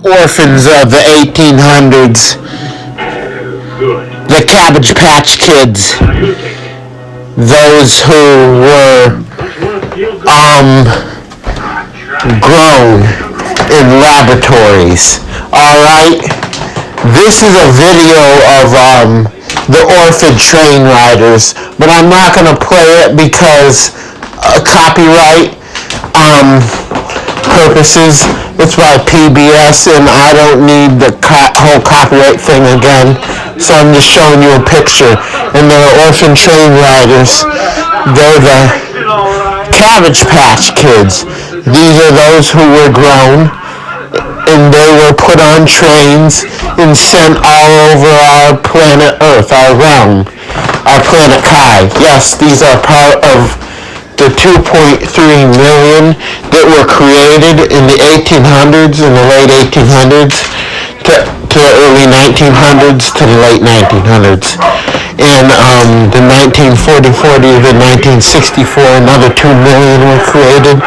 orphans of the 1800s, the Cabbage Patch Kids, those who were grown in laboratories. Alright? This is a video of the orphan train riders, but I'm not going to play it because copyright purposes. It's by PBS and I don't need the whole copyright thing again, so I'm just showing you a picture. And they're orphan train riders. They're the Cabbage Patch Kids. These are those who were grown and they were put on trains and sent all over our planet Earth, our realm, our planet Kai. Yes, these are part of the 2.3 million that were created in the 1800s, in the late 1800s, to the early 1900s, to the late 1900s. In the 1940 to 1964, another 2 million were created.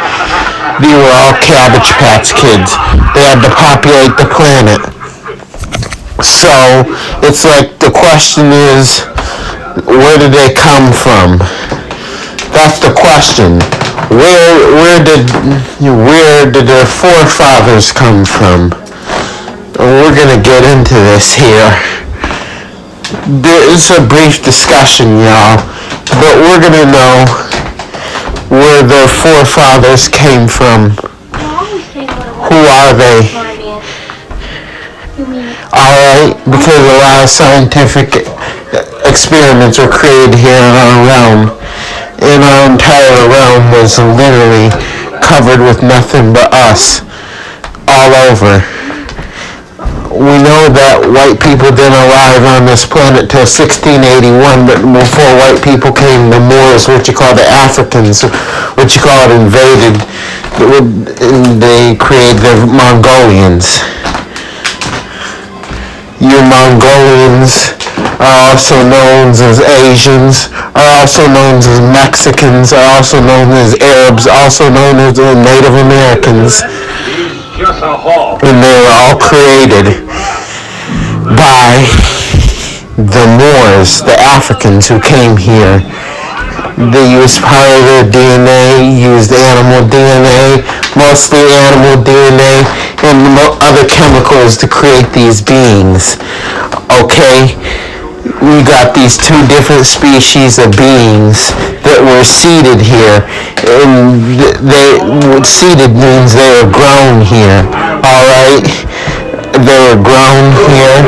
They were all Cabbage Patch Kids. They had to populate the planet. So, it's like the question is, where did they come from? That's the question. Where did their forefathers come from? We're gonna get into this here. There is a brief discussion, y'all, but we're gonna know where their forefathers came from. Who are they? Alright, because a lot of scientific experiments were created here in our realm. And our entire realm was literally covered with nothing but us. All over. We know that white people didn't arrive on this planet till 1681, but before white people came, the Moors, what you call the Africans, what you call it, invaded. They created the Mongolians. You Mongolians are also known as Asians, are also known as Mexicans, are also known as Arabs, also known as the Native Americans. And they were all created by the Moors, the Africans who came here. They used part of their DNA, used animal DNA, mostly animal DNA, and other chemicals to create these beings. Okay? We got these two different species of beings that were seeded here. And seeded means they were grown here. Alright? They were grown here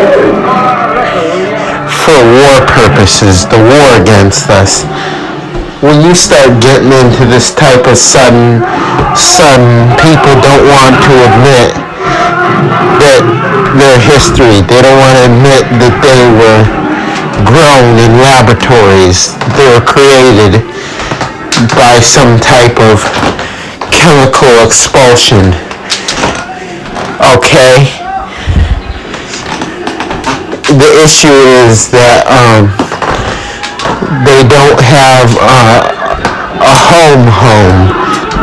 for war purposes, the war against us. When you start getting into this type of sudden, people don't want to admit that their history. They don't want to admit that they were grown in laboratories. They were created by some type of chemical expulsion. Okay? The issue is that they don't have a home.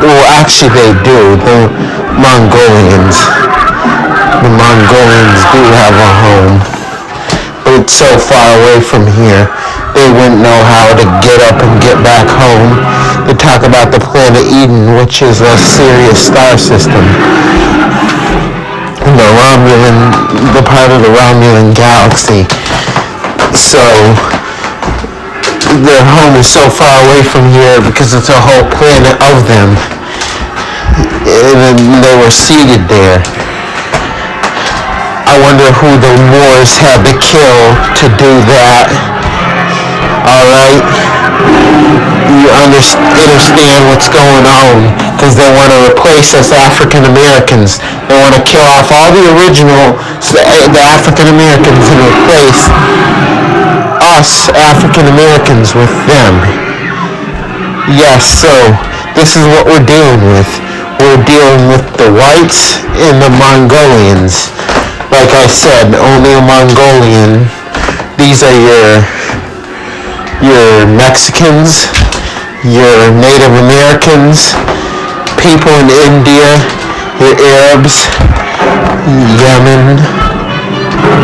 Well, actually they do. The Mongolians do have a home. But it's so far away from here, they wouldn't know how to get up and get back home. They talk about the planet Eden, which is a Sirius star system. The part of the Romulan galaxy. So, their home is so far away from here because it's a whole planet of them. And they were seated there. I wonder who the Moors had to kill to do that. Alright? You understand what's going on, because they want to replace us African Americans. They want to kill off all the African Americans and replace us African Americans with them. Yes, so this is what we're dealing with. We're dealing with the whites and the Mongolians. Like I said, only a Mongolian. These are your Mexicans, your Native Americans, people in India, your Arabs, Yemen,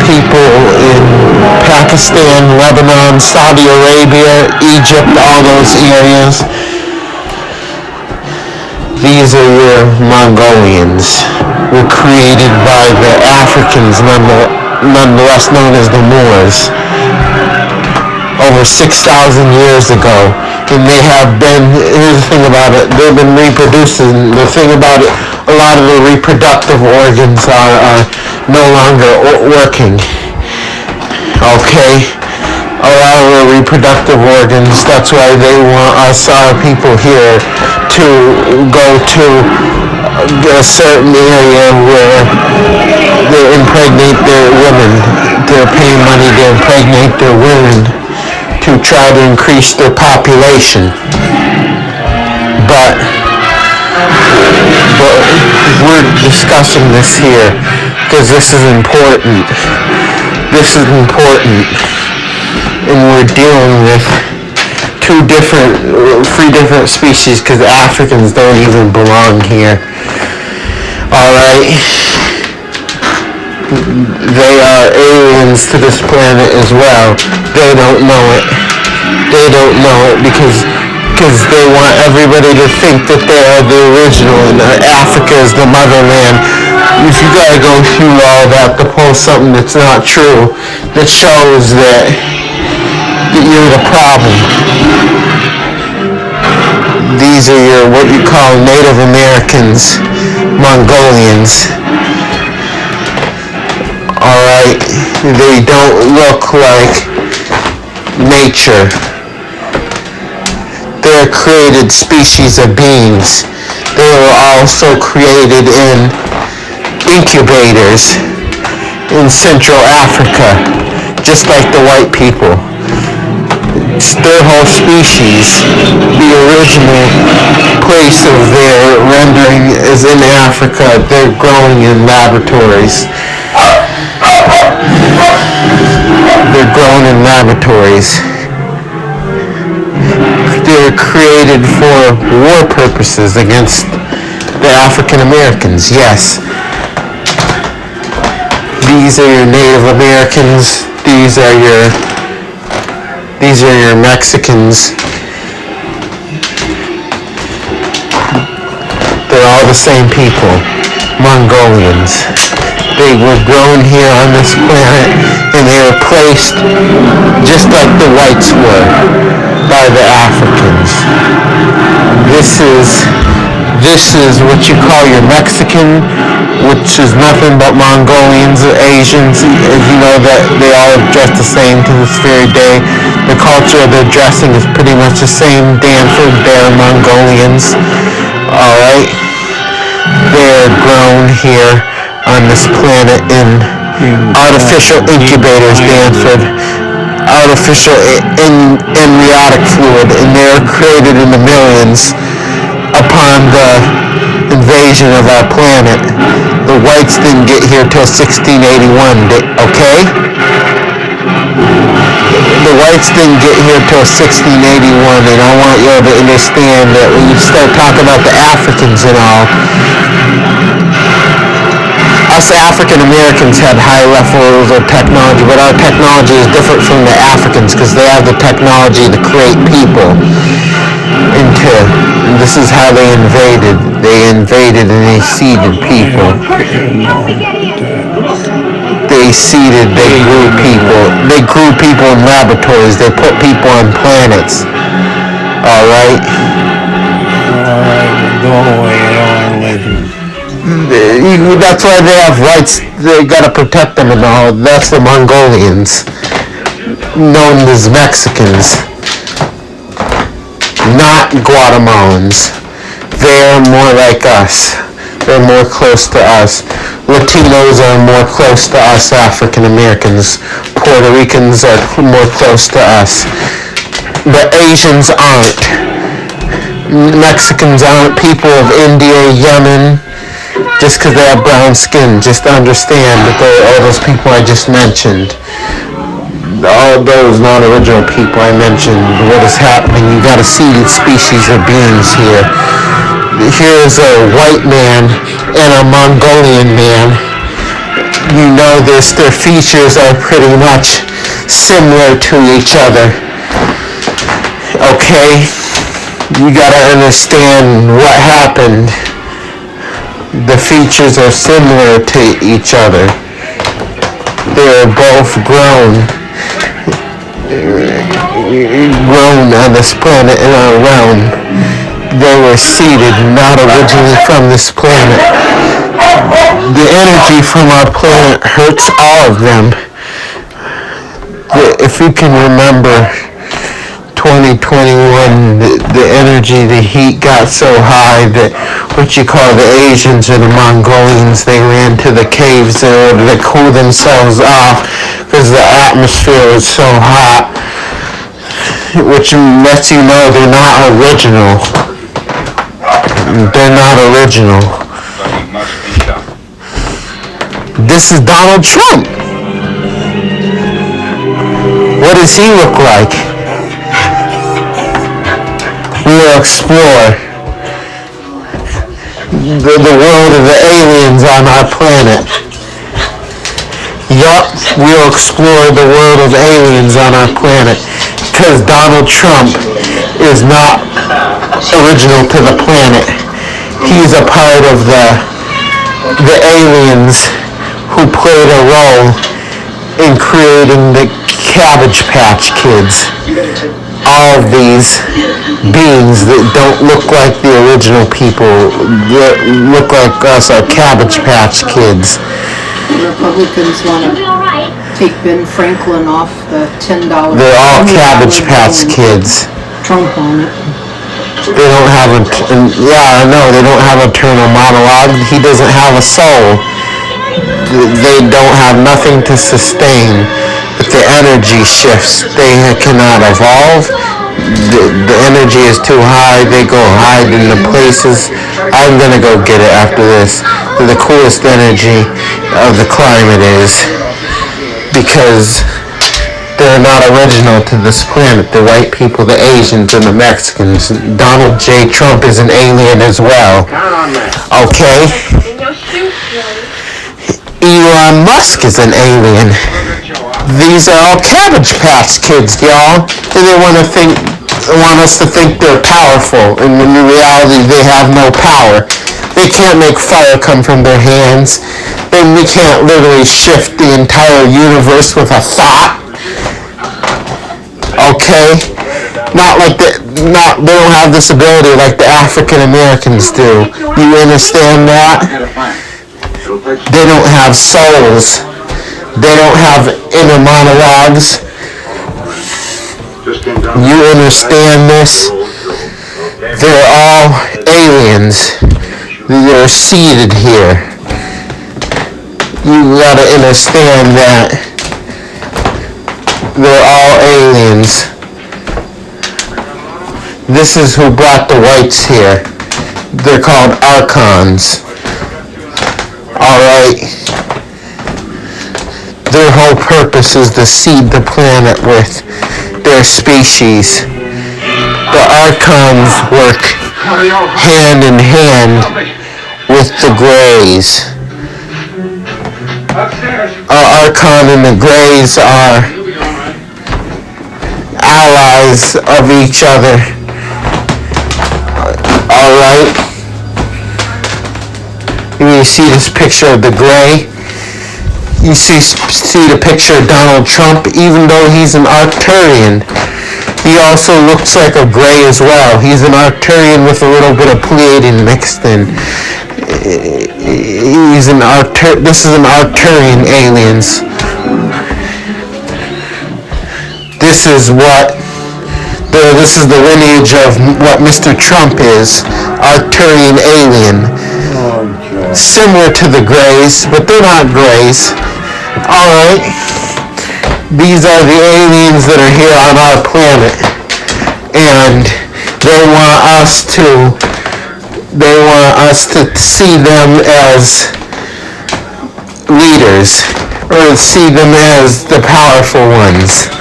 people in Pakistan, Lebanon, Saudi Arabia, Egypt, all those areas. These are your Mongolians. Were created by the Africans, nonetheless known as the Moors, over 6,000 years ago. And they have been, here's the thing about it, they've been reproducing. The thing about it, a lot of the reproductive organs are no longer working. Okay? A lot of the reproductive organs, that's why they want us, our people here, to go to a certain area where they impregnate their women. They're paying money to impregnate their women to try to increase their population. But we're discussing this here because this is important. This is important. And we're dealing with three different species because Africans don't even belong here. Alright? They are aliens to this planet as well. They don't know it. They don't know it because they want everybody to think that they are the original and Africa is the motherland. If you gotta go through all that to pull something that's not true, that shows that you're the problem. These are your, what you call Native Americans, Mongolians. Alright, they don't look like nature. They're created species of beings. They were also created in incubators in Central Africa, just like the white people. It's their whole species. The original place of their rendering is in Africa. They're growing in laboratories. They're grown in laboratories. They're created for war purposes against the African Americans, yes. These are your Native Americans. These are your Mexicans. They're all the same people. Mongolians. They were grown here on this planet and they were placed just like the whites were by the Africans. This is what you call your Mexican, which is nothing but Mongolians, Asians. You know that they all dress the same to this very day. The culture of their dressing is pretty much the same. Danford, they're Mongolians. Alright? They're grown here on this planet in artificial incubators, Danford. Artificial amniotic fluid, and they were created in the millions upon the invasion of our planet. The whites didn't get here till 1681, okay? The whites didn't get here till 1681, and I want you to understand that when you start talking about the Africans and all, us African Americans had high levels of technology, but our technology is different from the Africans because they have the technology to create people. This is how they invaded. They invaded and they seeded people. They seeded, they grew people. They grew people in laboratories. They put people on planets. Alright? Go away, I don't want to listen. That's why they have rights. They gotta protect them and all. That's the Mongolians, known as Mexicans, not Guatemalans. They're more like us. They're more close to us. Latinos are more close to us African Americans. Puerto Ricans are more close to us. But Asians aren't. Mexicans aren't. People of India, Yemen, just because they have brown skin, just understand that all those people I just mentioned, all those non-original people I mentioned, what is happening, you got a seeded species of beings here. Here's a white man and a Mongolian man you know this, their features are pretty much similar to each other. Okay? You gotta understand what happened. The features are similar to each other. They're both grown on this planet in our realm. They were seeded, not originally from this planet. The energy from our planet hurts all of them. If you can remember 2021, the energy, the heat got so high that what you call the Asians or the Mongolians, they ran to the caves in order to cool themselves off because the atmosphere was so hot, which lets you know they're not original. They're not original. This is Donald Trump. What does he look like? We'll explore the world of the aliens on our planet. Yup, we'll explore the world of aliens on our planet. Because Donald Trump is not original to the planet. He's a part of the aliens who played a role in creating the Cabbage Patch Kids. All of these beings that don't look like the original people, that look like us, are Cabbage Patch Kids. The Republicans want to take Ben Franklin off the $10. They're all Cabbage Patch Kids. Trump on it. They don't have they don't have internal monologue. He doesn't have a soul. They don't have nothing to sustain. But the energy shifts. They cannot evolve. The energy is too high. They go hide in the places. I'm gonna go get it after this. The coolest energy of the climate is because they're not original to this planet. The white people, the Asians, and the Mexicans. Donald J. Trump is an alien as well. Okay? Elon Musk is an alien. These are all Cabbage Patch Kids, y'all. And they want us to think they're powerful. And in reality, they have no power. They can't make fire come from their hands. And we can't literally shift the entire universe with a thought. Okay? They don't have this ability like the African Americans do. You understand that? They don't have souls. They don't have inner monologues. You understand this? They're all aliens. They're seated here. You gotta understand that they're all aliens. This is who brought the whites here. They're called Archons. Alright? Their whole purpose is to seed the planet with their species. The Archons work hand in hand with the Greys. Archon and the Greys are allies of each other. Alright? You see this picture of the Grey? You see the picture of Donald Trump, even though he's an Arcturian. He also looks like a Grey as well. He's an Arcturian with a little bit of Pleiadian mixed in. This is an Arcturian aliens. This is the lineage of what Mr. Trump is. Arcturian alien. Similar to the Greys, but they're not Greys. Alright. These are the aliens that are here on our planet. And they want us to see them as leaders, or see them as the powerful ones.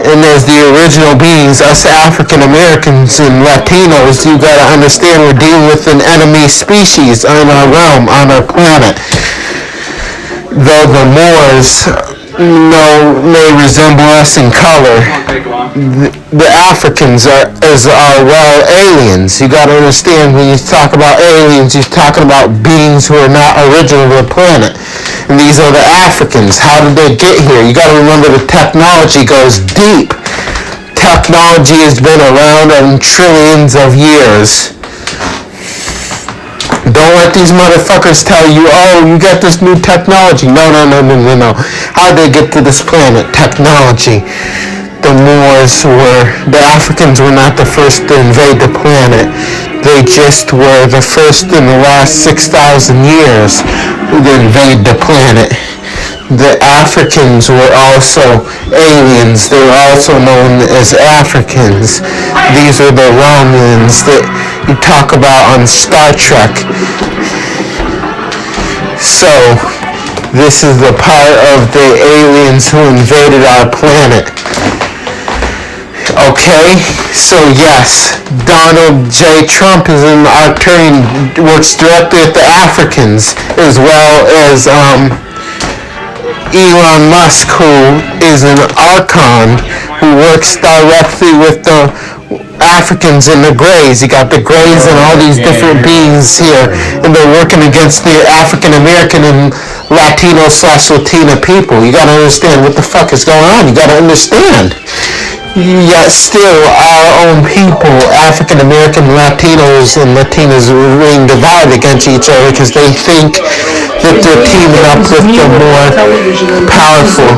And as the original beings, us African Americans and Latinos, you gotta understand we're dealing with an enemy species on our realm, on our planet. though the Moors may resemble us in color, the Africans are aliens. You got to understand, when you talk about aliens, you're talking about beings who are not original to the planet. And these are the Africans. How did they get here? You got to remember the technology goes deep. Technology has been around in trillions of years. Don't let these motherfuckers tell you, oh, you got this new technology. No. How did they get to this planet? Technology. The Africans were not the first to invade the planet. They just were the first in the last 6,000 years to invade the planet. The Africans were also aliens. They were also known as Africans. These are the Romulans that you talk about on Star Trek. So, this is the part of the aliens who invaded our planet. Okay, so yes, Donald J. Trump is an Arcturian, works directly with the Africans, as well as Elon Musk, who is an Archon, who works directly with the Africans and the Greys. You got the Greys and all these different beings here, and they're working against the African American and Latino/Latina people. You got to understand what the fuck is going on. You got to understand. Yet still, our own people, African American, Latinos, and Latinas, are being divided against each other because they think that they're teaming up with the more powerful.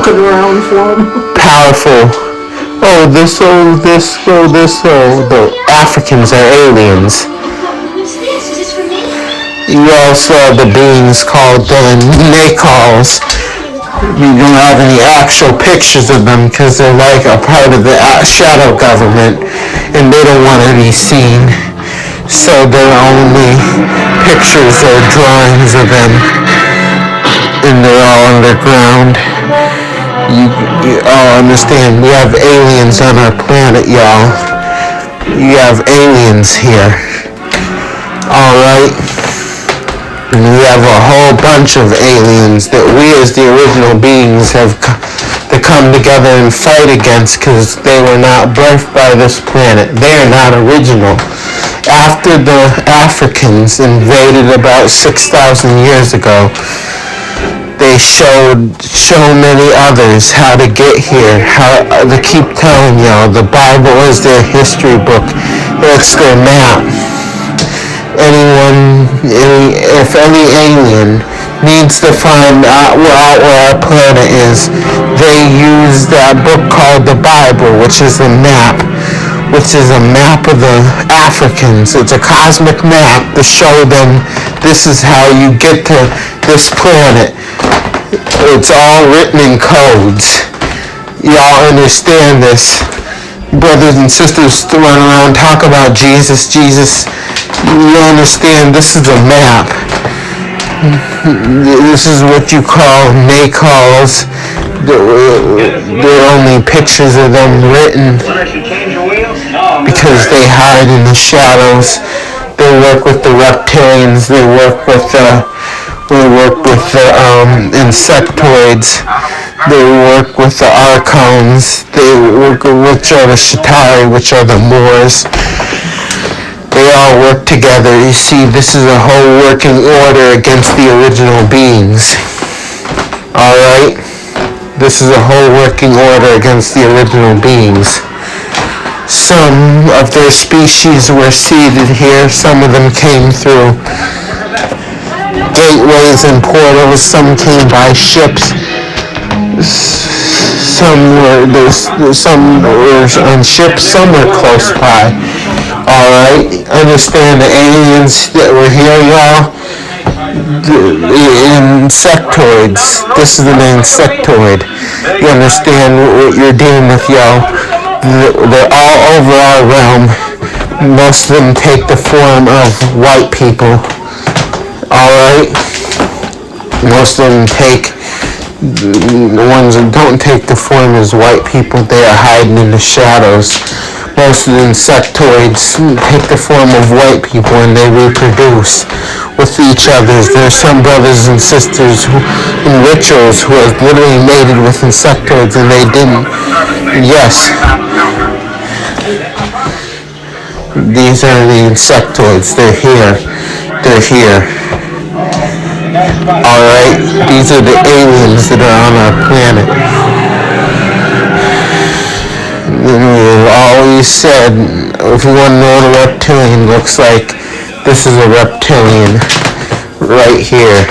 The Africans are aliens. You also have the beings called the Nakals. You don't have any actual pictures of them because they're like a part of the shadow government and they don't want to be seen. So they're only pictures or drawings of them, and they're all underground. You all understand, we have aliens on our planet, y'all. You have aliens here. Alright? And we have a whole bunch of aliens that we as the original beings have to come together and fight against because they were not birthed by this planet. They are not original. After the Africans invaded about 6,000 years ago, they showed so many others how to get here, how to keep telling y'all the Bible is their history book. It's their map. If any alien needs to find out where our planet is, they use that book called the Bible, which is a map of the Africans. It's a cosmic map to show them this is how you get to this planet. It's all written in codes. Y'all understand this. Brothers and sisters to run around talk about Jesus. You understand, this is a map. This is what you call Nakals. They're only pictures of them written because they hide in the shadows. They work with the reptilians. They work with the insectoids. They work with the Archons. They work with the Shatari, which are the Moors. They all work together. You see, this is a whole working order against the original beings. Alright? This is a whole working order against the original beings. Some of their species were seeded here. Some of them came through gateways and portals. Some came by ships. Some were on ships. Some were close by. Alright, understand the aliens that were here, y'all. The insectoids. This is an insectoid. You understand what you're dealing with, y'all. They're all over our realm. Most of them take the form of white people. Alright? Most of them the ones that don't take the form as white people, they are hiding in the shadows. Most of the insectoids take the form of white people and they reproduce with each other. There's some brothers and sisters in rituals who have literally mated with insectoids and they didn't. Yes. These are the insectoids. They're here. They're here. Alright? These are the aliens that are on our planet. We've always said, if you want to know what a reptilian looks like, this is a reptilian right here.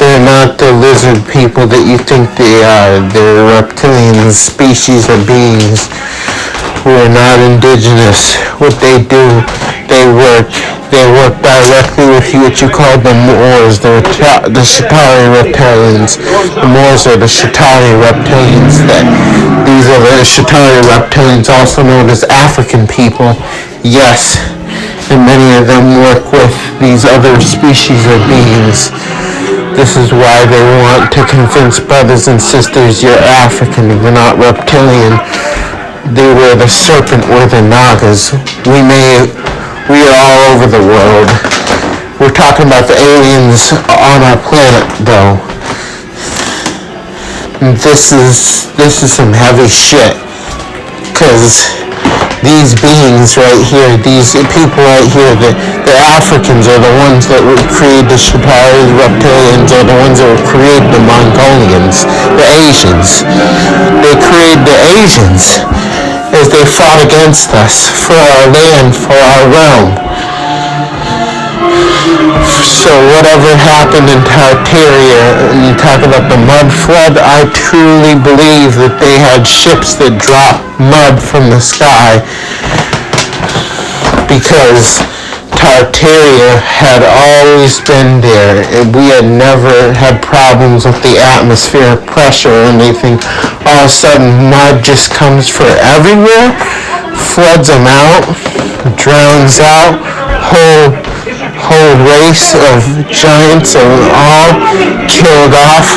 They're not the lizard people that you think they are. They're reptilian species of beings who are not indigenous. What they do, they work directly with you, what you call the Moors, the Shatari reptilians. The Moors are the Shatari reptilians. These are the Shatari reptilians, also known as African people. Yes, and many of them work with these other species of beings. This is why they want to convince brothers and sisters you're African, you're not reptilian. They were the serpent, we're the Nagas. We are all over the world. We're talking about the aliens on our planet, though. This is some heavy shit. Because these beings right here, these people right here, the Africans are the ones that would create the Shatari reptilians, are the ones that would create the Mongolians, the Asians. They created the Asians as they fought against us for our land, for our realm. So whatever happened in Tartaria, and you talk about the mud flood, I truly believe that they had ships that dropped mud from the sky because Tartaria had always been there, and we had never had problems with the atmospheric pressure or anything. All of a sudden, mud just comes from everywhere, floods them out, drowns out, whole race of giants are all killed off,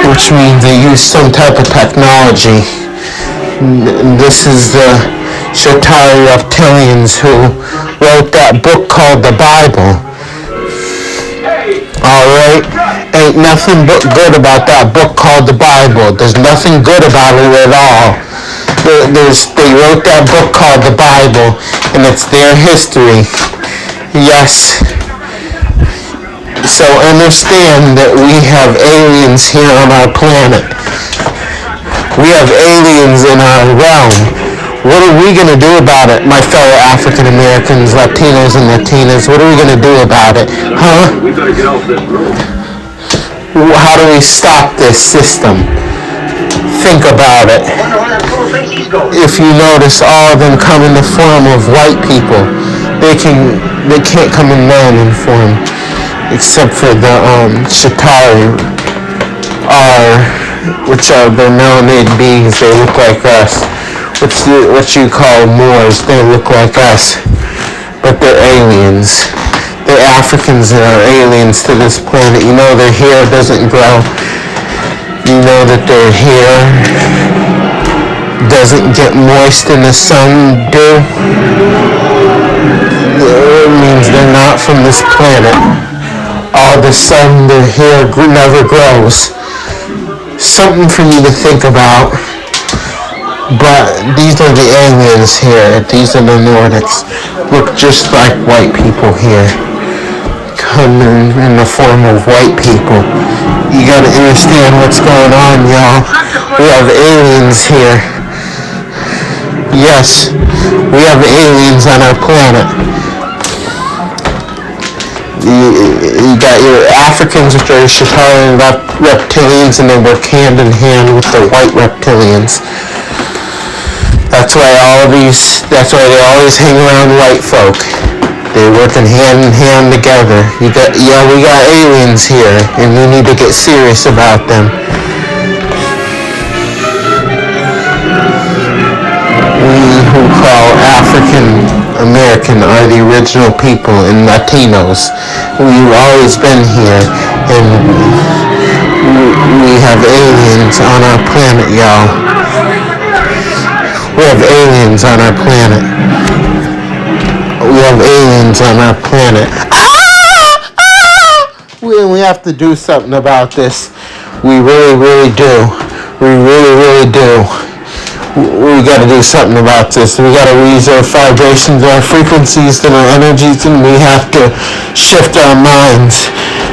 which means they use some type of technology. This is the Shatari reptilians who wrote that book called the Bible. Alright? Ain't nothing but good about that book called the Bible. There's nothing good about it at all. They wrote that book called the Bible, and it's their history. Yes. So understand that we have aliens here on our planet. We have aliens in our realm. What are we going to do about it, my fellow African Americans, Latinos and Latinas? What are we going to do about it? Huh? How do we stop this system? Think about it. If you notice, all of them come in the form of white people. They can't come in melanin form, except for the Shatari, which are the melanated beings. They look like us. What you call Moors, they look like us, but they're aliens. They're Africans that are aliens to this planet. You know their hair doesn't grow. You know that their hair doesn't get moist in the sun dew. It means they're not from this planet. All of a sudden their hair never grows. Something for you to think about. But these are the aliens here. These are the Nordics. Look just like white people here. Coming in the form of white people. You gotta understand what's going on, y'all. We have aliens here. Yes, we have aliens on our planet. You got your Africans, which are Shatari reptilians, and they work hand in hand with the white reptilians. That's why they always hang around white folk. They're working hand in hand together. We got aliens here, and we need to get serious about them. We who call African American are the original people and Latinos. We've always been here, and we have aliens on our planet, y'all. We have aliens on our planet. We have aliens on our planet. We have to do something about this. We really do. We really do. We got to do something about this. We got to raise our vibrations, our frequencies, and our energies, and we have to shift our minds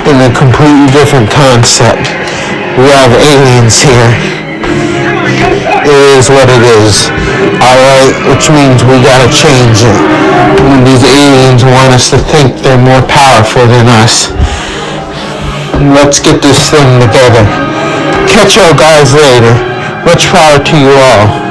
in a completely different concept. We have aliens here. It is what it is. Alright? Which means we got to change it. And these aliens want us to think they're more powerful than us. Let's get this thing together. Catch y'all guys later. Much power to you all.